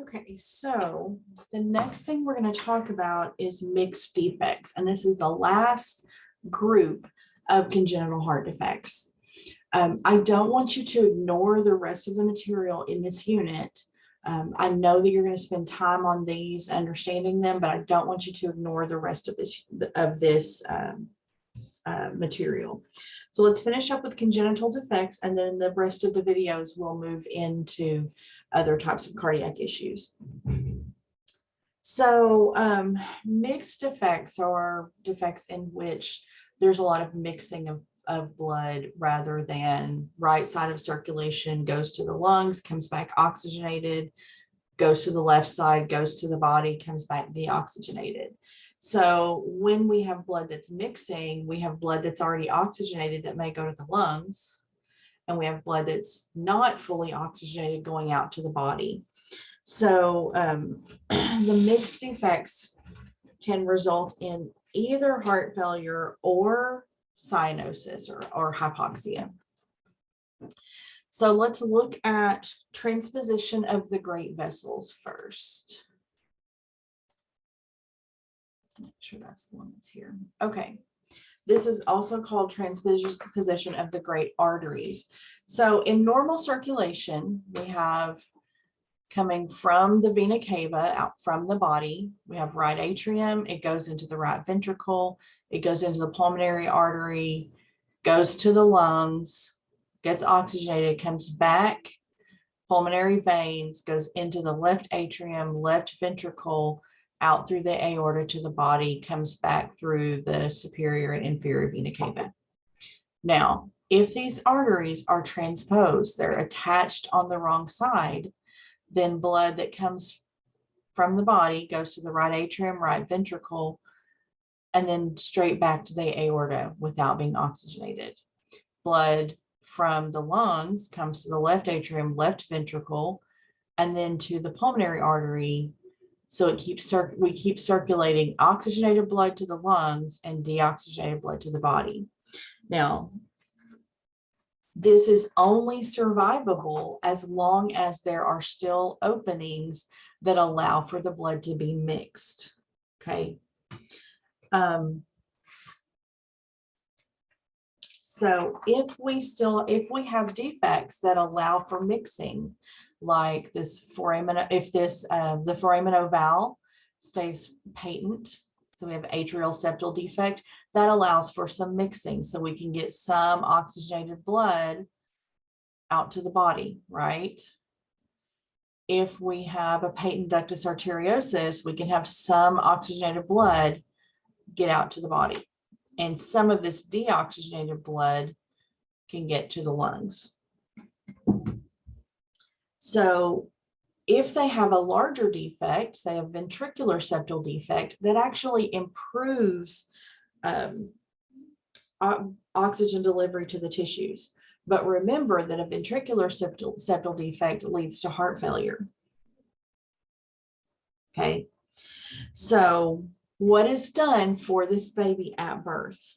Okay, so the next thing we're going to talk about is mixed defects, and this is the last group of congenital heart defects. I don't want you to ignore the rest of the material in this unit. I know that you're going to spend time on these, understanding them, but I don't want you to ignore the rest of this material. So let's finish up with congenital defects, and then the rest of the videos will move into other types of cardiac issues. So mixed defects are defects in which there's a lot of mixing of blood rather than right side of circulation goes to the lungs, comes back oxygenated, goes to the left side, goes to the body, comes back deoxygenated. So when we have blood that's mixing, we have blood that's already oxygenated that may go to the lungs, and we have blood that's not fully oxygenated going out to the body. So the mixed defects can result in either heart failure or cyanosis or hypoxia. So let's look at transposition of the great vessels first. Let's make sure that's the one that's here. Okay. This is also called transposition of the great arteries. So in normal circulation, we have coming from the vena cava out from the body, we have right atrium, it goes into the right ventricle, it goes into the pulmonary artery, goes to the lungs, gets oxygenated, comes back, pulmonary veins, goes into the left atrium, left ventricle, out through the aorta to the body, comes back through the superior and inferior vena cava. Now, if these arteries are transposed, they're attached on the wrong side, then blood that comes from the body goes to the right atrium, right ventricle, and then straight back to the aorta without being oxygenated. Blood from the lungs comes to the left atrium, left ventricle, and then to the pulmonary artery. So we keep circulating oxygenated blood to the lungs and deoxygenated blood to the body. Now, this is only survivable as long as there are still openings that allow for the blood to be mixed. Okay. So if we have defects that allow for mixing, like this foramen, if the foramen ovale stays patent, so we have atrial septal defect, that allows for some mixing, so we can get some oxygenated blood out to the body, right? If we have a patent ductus arteriosus, we can have some oxygenated blood get out to the body, and some of this deoxygenated blood can get to the lungs. So if they have a larger defect, say a ventricular septal defect, that actually improves oxygen delivery to the tissues. But remember that a ventricular septal defect leads to heart failure. Okay, so what is done for this baby at birth?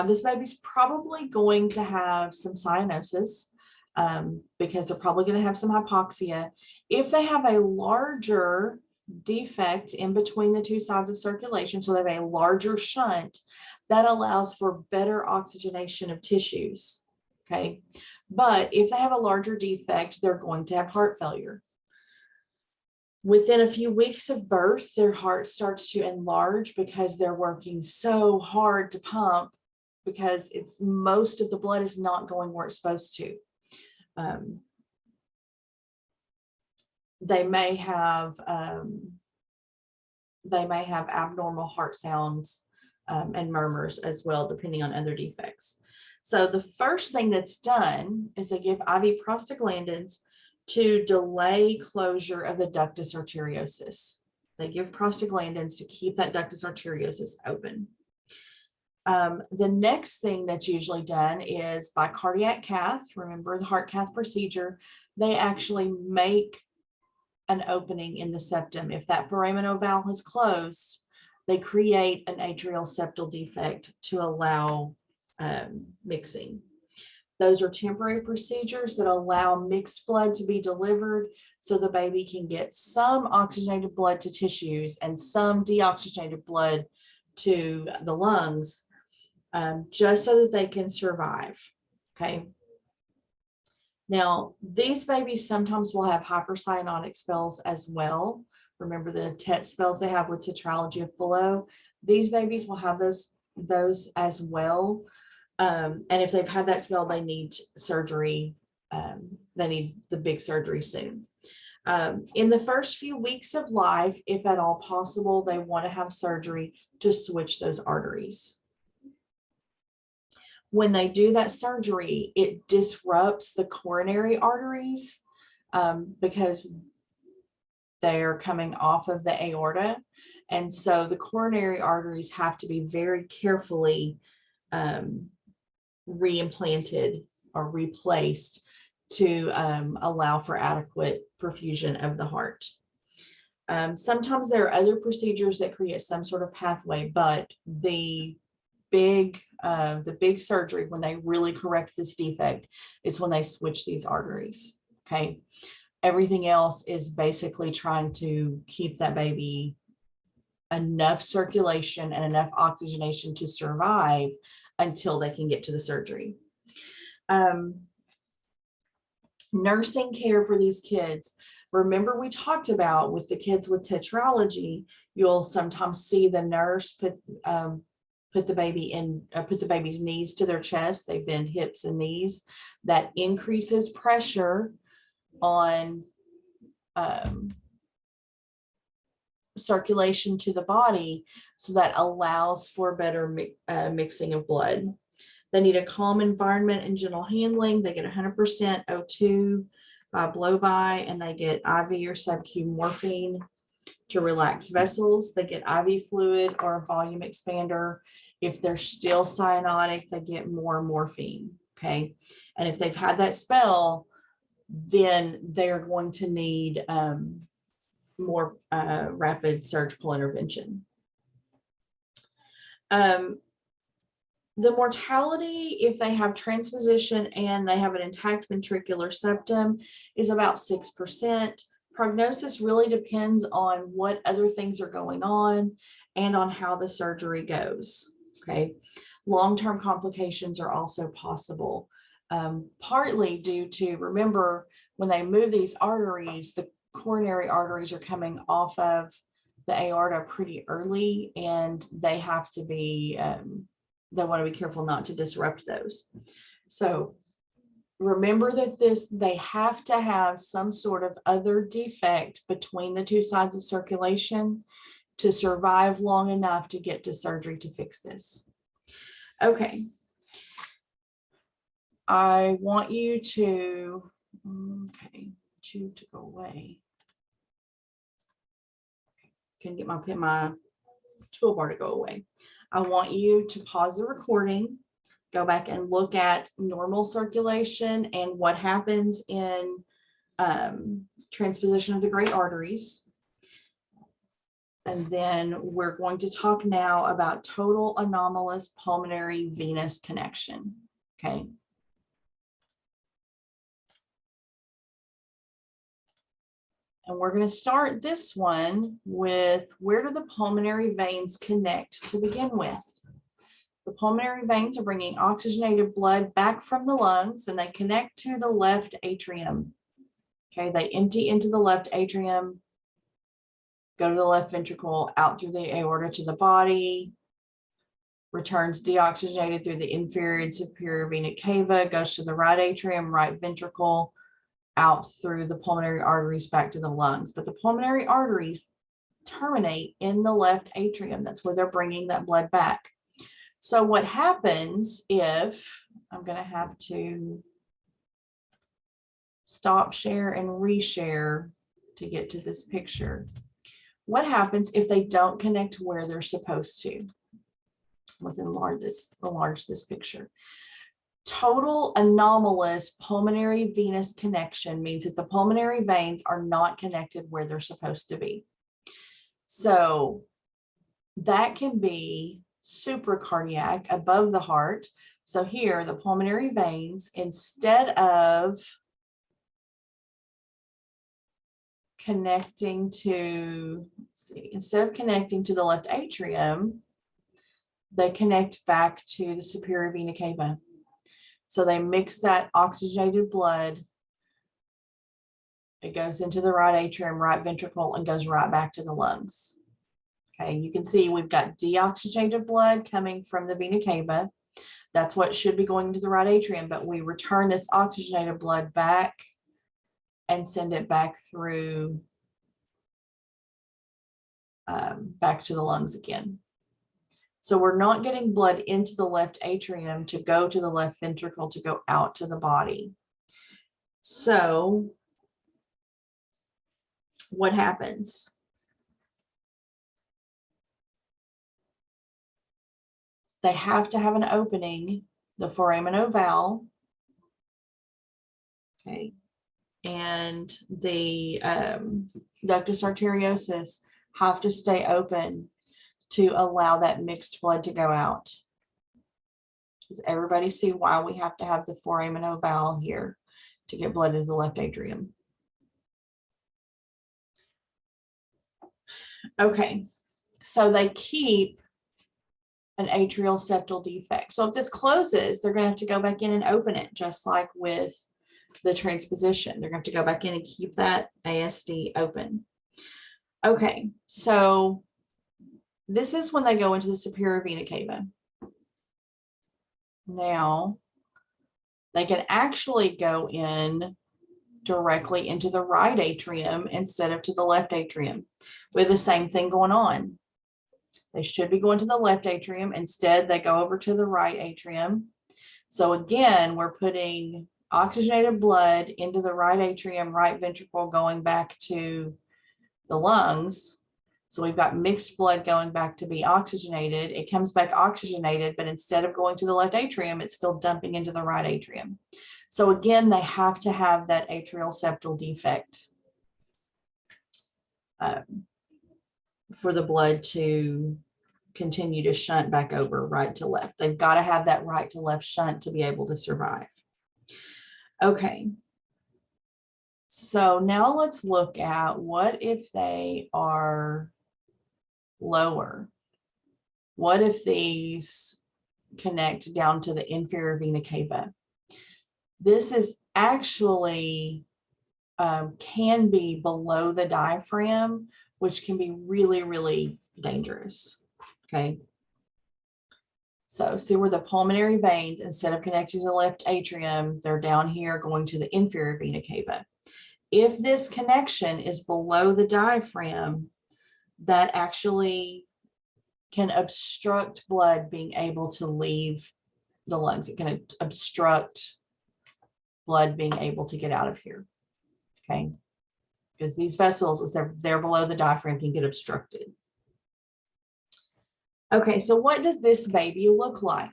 This baby's probably going to have some cyanosis because they're probably going to have some hypoxia. If they have a larger defect in between the two sides of circulation, so they have a larger shunt, that allows for better oxygenation of tissues. Okay, but if they have a larger defect, they're going to have heart failure. Within a few weeks of birth, their heart starts to enlarge because they're working so hard to pump, because most of the blood is not going where it's supposed to. They may have abnormal heart sounds and murmurs as well, depending on other defects. So the first thing that's done is they give IV prostaglandins to delay closure of the ductus arteriosus. They give prostaglandins to keep that ductus arteriosus open. The next thing that's usually done is by cardiac cath. Remember the heart cath procedure, they actually make an opening in the septum. If that foramen ovale has closed, they create an atrial septal defect to allow mixing. Those are temporary procedures that allow mixed blood to be delivered so the baby can get some oxygenated blood to tissues and some deoxygenated blood to the lungs, just so that they can survive. Okay. Now, these babies sometimes will have hypercyanotic spells as well. Remember the TET spells they have with tetralogy of Fallot? These babies will have those as well. And if they've had that spell, they need surgery. They need the big surgery soon. In the first few weeks of life, if at all possible, they want to have surgery to switch those arteries. When they do that surgery, it disrupts the coronary arteries because they're coming off of the aorta. And so the coronary arteries have to be very carefully reimplanted or replaced to allow for adequate perfusion of the heart. Sometimes there are other procedures that create some sort of pathway, but the big surgery when they really correct this defect is when they switch these arteries. Okay. Everything else is basically trying to keep that baby enough circulation and enough oxygenation to survive until they can get to the surgery. Nursing care for these kids. Remember, we talked about with the kids with tetralogy, you'll sometimes see the nurse put the baby's knees to their chest. They bend hips and knees. That increases pressure on circulation to the body, so that allows for better mixing of blood. They need a calm environment and gentle handling. They get 100% O2 by blow-by, and they get IV or sub-Q morphine to relax vessels. They get IV fluid or a volume expander. If they're still cyanotic, they get more morphine. Okay. And if they've had that spell, then they're going to need more rapid surgical intervention. The mortality, if they have transposition and they have an intact ventricular septum, is about 6%. Prognosis really depends on what other things are going on and on how the surgery goes. Okay. Long-term complications are also possible, partly due to, remember, when they move these arteries, the coronary arteries are coming off of the aorta pretty early, and they have to be, they want to be careful not to disrupt those. So remember that they have to have some sort of other defect between the two sides of circulation to survive long enough to get to surgery to fix this. Okay. I want you to, okay, you to go away. Can get my toolbar to go away. I want you to pause the recording, go back and look at normal circulation and what happens in transposition of the great arteries. And then we're going to talk now about total anomalous pulmonary venous connection. Okay. And we're going to start this one with, where do the pulmonary veins connect to begin with? The pulmonary veins are bringing oxygenated blood back from the lungs, and they connect to the left atrium. Okay, they empty into the left atrium, go to the left ventricle, out through the aorta to the body, returns deoxygenated through the inferior and superior vena cava, goes to the right atrium, right ventricle, out through the pulmonary arteries back to the lungs. But the pulmonary arteries terminate in the left atrium. That's where they're bringing that blood back. So what happens if, I'm going to have to stop share and reshare to get to this picture. What happens if they don't connect where they're supposed to? Let's enlarge this picture. Total anomalous pulmonary venous connection means that the pulmonary veins are not connected where they're supposed to be. So that can be supracardiac, above the heart. So here, the pulmonary veins, instead of connecting to, instead of connecting to the left atrium, they connect back to the superior vena cava. So they mix that oxygenated blood. It goes into the right atrium, right ventricle, and goes right back to the lungs. Okay, you can see we've got deoxygenated blood coming from the vena cava. That's what should be going to the right atrium, but we return this oxygenated blood back and send it back through, back to the lungs again. So we're not getting blood into the left atrium to go to the left ventricle to go out to the body. So what happens? They have to have an opening, the foramen ovale, okay, and the ductus arteriosus have to stay open to allow that mixed blood to go out. Does everybody see why we have to have the foramen ovale here to get blood into the left atrium? Okay, so they keep an atrial septal defect. So if this closes, they're going to have to go back in and open it, just like with the transposition. They're going to have to go back in and keep that ASD open. Okay, so this is when they go into the superior vena cava. Now, they can actually go in directly into the right atrium instead of to the left atrium with the same thing going on. They should be going to the left atrium. Instead, they go over to the right atrium. So again, we're putting oxygenated blood into the right atrium, right ventricle, going back to the lungs. So we've got mixed blood going back to be oxygenated. It comes back oxygenated, but instead of going to the left atrium, it's still dumping into the right atrium. So again, they have to have that atrial septal defect for the blood to continue to shunt back over right to left. They've got to have that right to left shunt to be able to survive. Okay. So now let's look at what if they are lower. What if these connect down to the inferior vena cava? This is actually can be below the diaphragm, which can be really, really dangerous. Okay. So see where the pulmonary veins, instead of connecting to the left atrium, they're down here going to the inferior vena cava. If this connection is below the diaphragm, that actually can obstruct blood being able to leave the lungs. It can obstruct blood being able to get out of here. Okay, because these vessels, as they're below the diaphragm, can get obstructed. Okay, so what does this baby look like?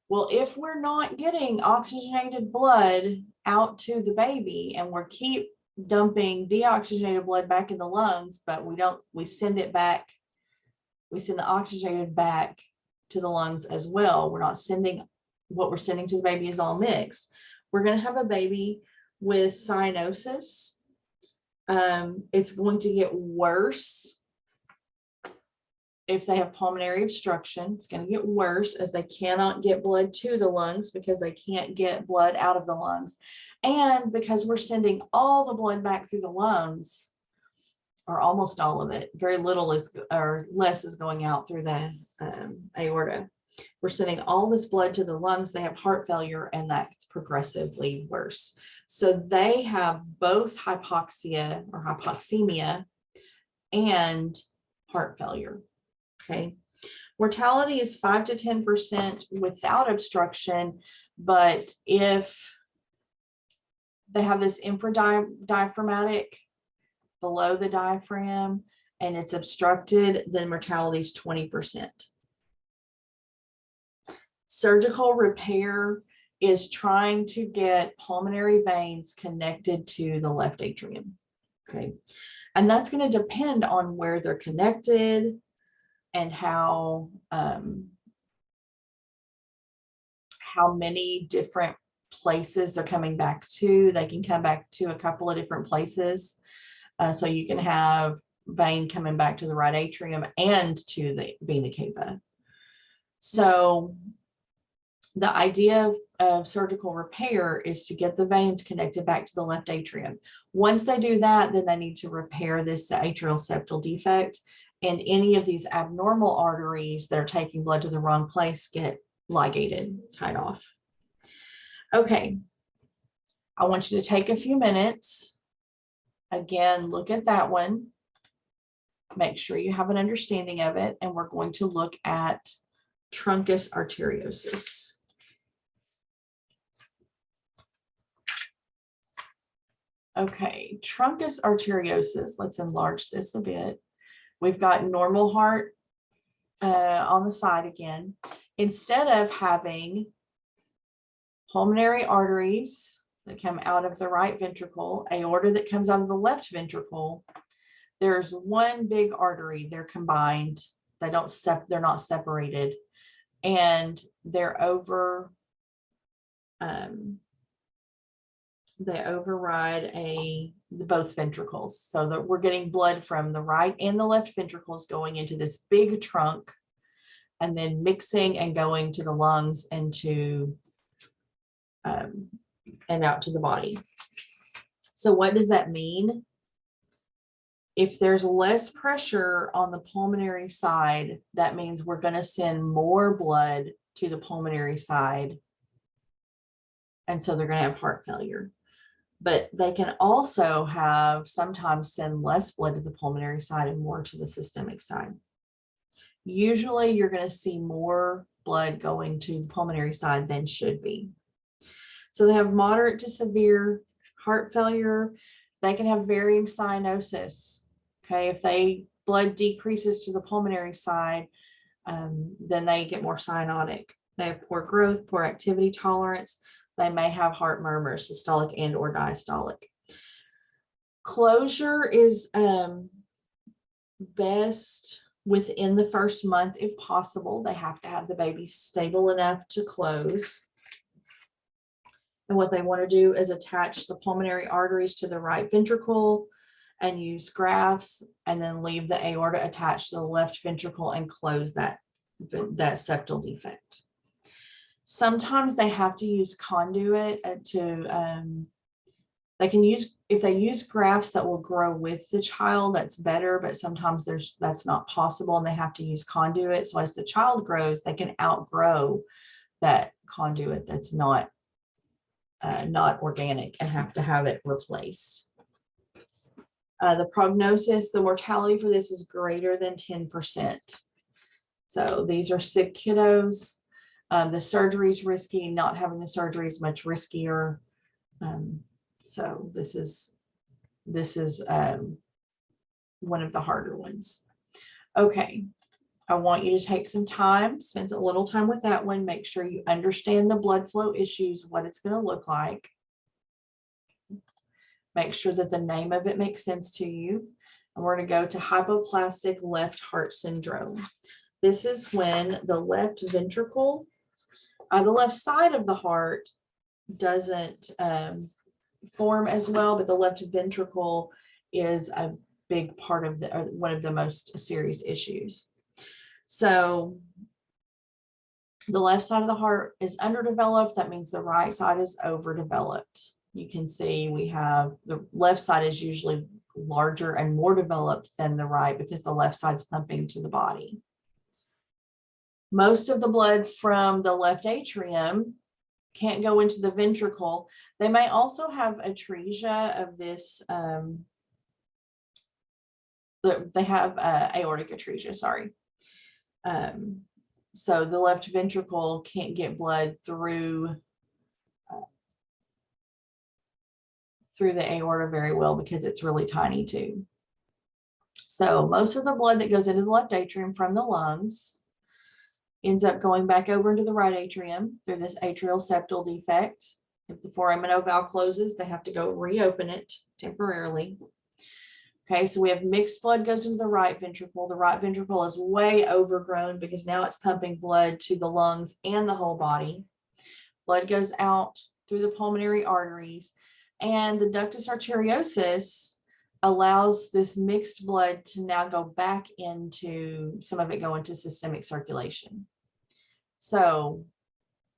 Well, if we're not getting oxygenated blood out to the baby and we're keep dumping deoxygenated blood back in the lungs, but we send it back, we send the oxygenated back to the lungs as well. We're not sending, what we're sending to the baby is all mixed. We're going to have a baby with cyanosis. It's going to get worse if they have pulmonary obstruction. It's going to get worse as they cannot get blood to the lungs because they can't get blood out of the lungs. And because we're sending all the blood back through the lungs, or almost all of it, very little is, or less is going out through the aorta. We're sending all this blood to the lungs. They have heart failure, and that's progressively worse. So they have both hypoxia or hypoxemia and heart failure. Okay. Mortality is 5 to 10% without obstruction, but if they have this infradiaphragmatic below the diaphragm and it's obstructed, then mortality is 20%. Surgical repair is trying to get pulmonary veins connected to the left atrium. Okay. And that's going to depend on where they're connected and how how many different places they're coming back to. They can come back to a couple of different places. So you can have vein coming back to the right atrium and to the vena cava. So the idea of surgical repair is to get the veins connected back to the left atrium. Once they do that, then they need to repair this atrial septal defect, and any of these abnormal arteries that are taking blood to the wrong place get ligated, tied off. Okay, I want you to take a few minutes. Again, look at that one. Make sure you have an understanding of it, and we're going to look at truncus arteriosus. Okay, truncus arteriosus, let's enlarge this a bit. We've got normal heart on the side again. Instead of having pulmonary arteries that come out of the right ventricle, aorta that comes out of the left ventricle, there's one big artery. They're combined. They're not separated, and they're over. They override both ventricles, so that we're getting blood from the right and the left ventricles going into this big trunk, and then mixing and going to the lungs and and out to the body. So what does that mean? If there's less pressure on the pulmonary side, that means we're going to send more blood to the pulmonary side, and so they're going to have heart failure. But they can also sometimes send less blood to the pulmonary side and more to the systemic side. Usually you're going to see more blood going to the pulmonary side than should be. So they have moderate to severe heart failure. They can have varying cyanosis. Okay, if blood decreases to the pulmonary side, then they get more cyanotic. They have poor growth, poor activity tolerance. They may have heart murmurs, systolic and or diastolic. Closure is best within the first month if possible. They have to have the baby stable enough to close. And what they want to do is attach the pulmonary arteries to the right ventricle and use grafts, and then leave the aorta attached to the left ventricle and close that septal defect. Sometimes they have to use conduit if they use grafts that will grow with the child, that's better, but sometimes that's not possible and they have to use conduit. So as the child grows, they can outgrow that conduit that's not organic and have to have it replaced. The prognosis, the mortality for this is greater than 10%. So these are sick kiddos. The surgery is risky. Not having the surgery is much riskier. So this is one of the harder ones. Okay, I want you to take some time, spend a little time with that one. Make sure you understand the blood flow issues, what it's going to look like. Make sure that the name of it makes sense to you. And we're going to go to hypoplastic left heart syndrome. This is when the left ventricle, the left side of the heart doesn't form as well, but the left ventricle is a big part of one of the most serious issues. So the left side of the heart is underdeveloped. That means the right side is overdeveloped. You can see we have the left side is usually larger and more developed than the right because the left side's pumping to the body. Most of the blood from the left atrium can't go into the ventricle. They may also have atresia of this, they have aortic atresia, sorry. So the left ventricle can't get blood through the aorta very well because it's really tiny too. So most of the blood that goes into the left atrium from the lungs ends up going back over into the right atrium through this atrial septal defect. If the foramen valve closes, they have to go reopen it temporarily. Okay, so we have mixed blood goes into the right ventricle. The right ventricle is way overgrown because now it's pumping blood to the lungs and the whole body. blood goes out through the pulmonary arteries, and the ductus arteriosus allows this mixed blood to now go back into, some of it go into systemic circulation. So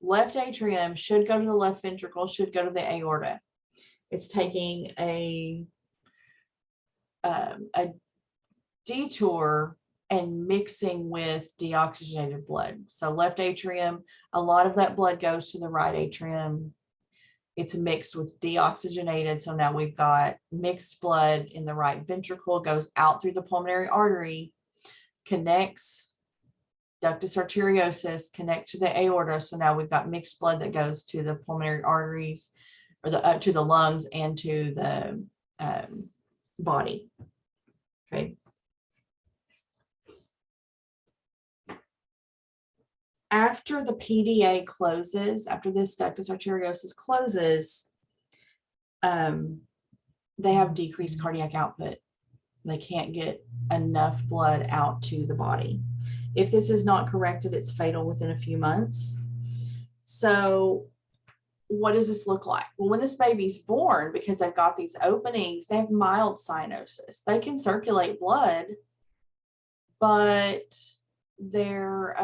left atrium should go to the left ventricle, should go to the aorta. It's taking a detour and mixing with deoxygenated blood. So left atrium, a lot of that blood goes to the right atrium. It's mixed with deoxygenated. So now we've got mixed blood in the right ventricle, goes out through the pulmonary artery, connects ductus arteriosus, connects to the aorta. So now we've got mixed blood that goes to the pulmonary arteries, or to the lungs and to the body. Okay. After the PDA closes, after this ductus arteriosus closes, they have decreased cardiac output. They can't get enough blood out to the body. If this is not corrected, it's fatal within a few months. So what does this look like? Well, when this baby's born, because they've got these openings, they have mild cyanosis. They can circulate blood, but they're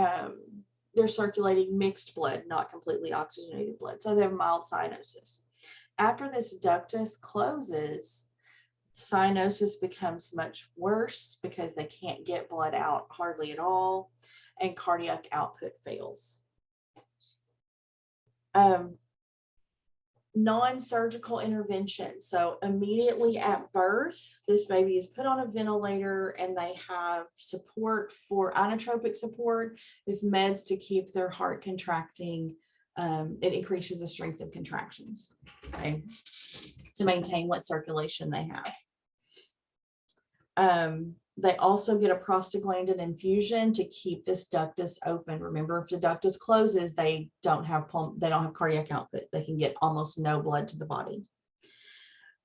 circulating mixed blood, not completely oxygenated blood. So they have mild cyanosis. After this ductus closes, cyanosis becomes much worse because they can't get blood out hardly at all, and cardiac output fails. Non-surgical intervention. So immediately at birth, this baby is put on a ventilator and they have support for inotropic support, is meds to keep their heart contracting. It increases the strength of contractions, okay, to maintain what circulation they have. They also get a prostaglandin infusion to keep this ductus open. Remember, if the ductus closes, they don't have cardiac output. They can get almost no blood to the body.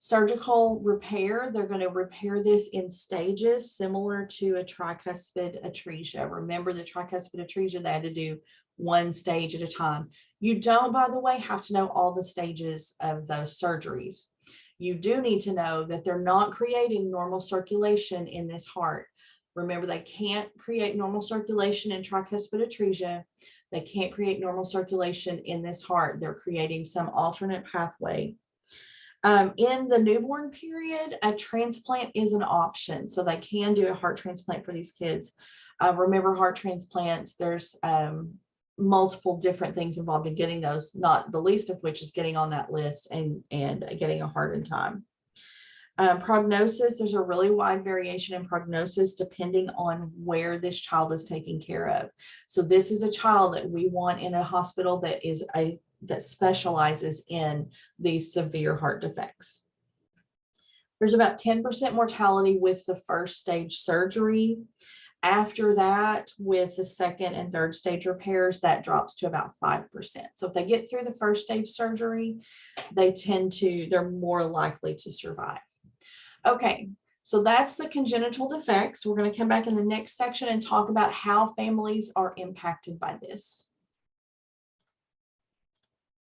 Surgical repair, they're going to repair this in stages similar to a tricuspid atresia. Remember, the tricuspid atresia, they had to do one stage at a time. You don't, by the way, have to know all the stages of those surgeries. You do need to know that they're not creating normal circulation in this heart. Remember, they can't create normal circulation in tricuspid atresia. They can't create normal circulation in this heart. They're creating some alternate pathway. In the newborn period, a transplant is an option. So they can do a heart transplant for these kids. Remember, heart transplants, there's multiple different things involved in getting those, not the least of which is getting on that list and getting a heart in time. Prognosis, there's a really wide variation in prognosis depending on where this child is taken care of. So this is a child that we want in a hospital that specializes in these severe heart defects. There's about 10% mortality with the first stage surgery. After that, with the second and third stage repairs, that drops to about 5%. So if they get through the first stage surgery, they're more likely to survive. Okay, so that's the congenital defects. We're going to come back in the next section and talk about how families are impacted by this.